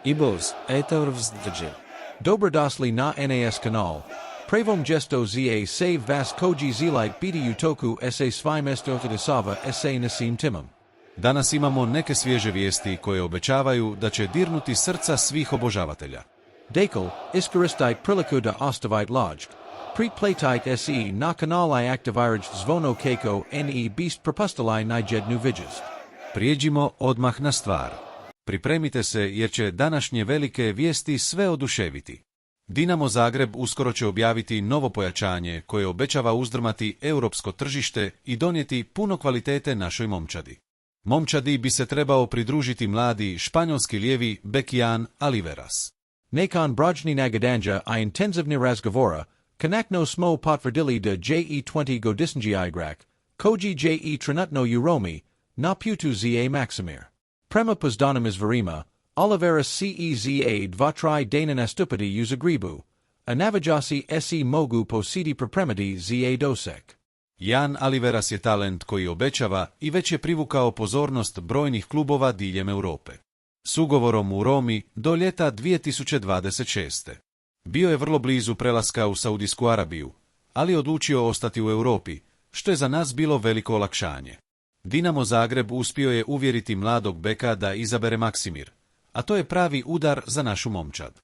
Ibos, Etervzdje. Dobrodosli na nas kanal. Pravom gesto za save vas koji zelite biti utoku se svim estotidisava se nasim timam. Danas imamo neke svježe vijesti koje obećavaju da će dirnuti srca svih obožavatelja. Dakle, iskoristit priliku da ostavite lojk. Pretplatit se na kanal I aktiviraj zvono kako ne beast propustalai nijednu vidjest. Prijeđimo odmah na stvar. Pripremite se jer će današnje velike vijesti sve oduševiti. Dinamo Zagreb uskoro će objaviti novo pojačanje koje obećava uzdrmati europsko tržište i donijeti puno kvalitete našoj momčadi. Momčadi bi se trebao pridružiti mladi španjolski lijevi bek Jan Aliveras. Nakon brojni nagadanja I intenzivni razgovora, konakno smo potvrdili da je 20 igrak, koji je trenutno Uromi, na putu za Maksimir. Prema pozdanim izvarima, Oliveras ceza 2 dana nastupati uz agribu, a navajasi se mogu posidi pripremati za dosek. Jan Aliveras je talent koji obećava i već je privukao pozornost brojnih klubova diljem Europe. S ugovorom u Romi do ljeta 2026. Bio je vrlo blizu prelaska u Saudijsku Arabiju, ali odlučio ostati u Europi, što je za nas bilo veliko olakšanje. Dinamo Zagreb uspio je uvjeriti mladog beka da izabere Maksimir, a to je pravi udar za našu momčad.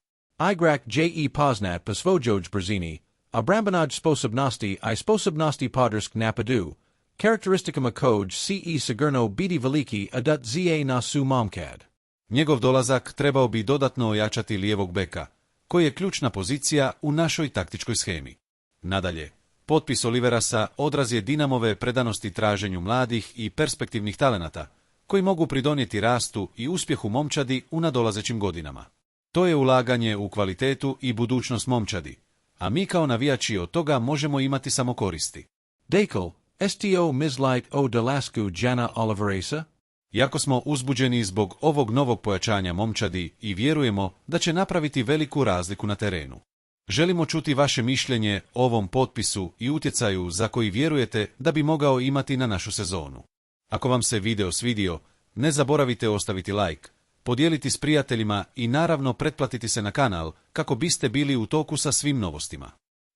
Igrak je poznat po svojoj brzini, a brambanaj sposobnosti I sposobnosti podrsk napadu, karakteristikama koj se sigurno biti veliki adat za nasu momčad. Njegov dolazak trebao bi dodatno ojačati lijevog beka, koji je ključna pozicija u našoj taktičkoj shemi. Nadalje, potpis Oliverasa odraz je Dinamove predanosti traženju mladih i perspektivnih talenata, koji mogu pridonijeti rastu i uspjehu momčadi u nadolazećim godinama. To je ulaganje u kvalitetu i budućnost momčadi, a mi kao navijači od toga možemo imati samo koristi. Dakle, sto mislight o dolasku Jana Oliverasa? Jako smo uzbuđeni zbog ovog novog pojačanja momčadi i vjerujemo da će napraviti veliku razliku na terenu. Želimo čuti vaše mišljenje o ovom potpisu i utjecaju za koji vjerujete da bi mogao imati na našu sezonu. Ako vam se video svidio, ne zaboravite ostaviti like, podijeliti s prijateljima i naravno pretplatiti se na kanal kako biste bili u toku sa svim novostima.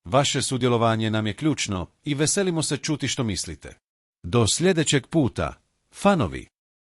Vaše sudjelovanje nam je ključno i veselimo se čuti što mislite. Do sljedećeg puta, fanovi!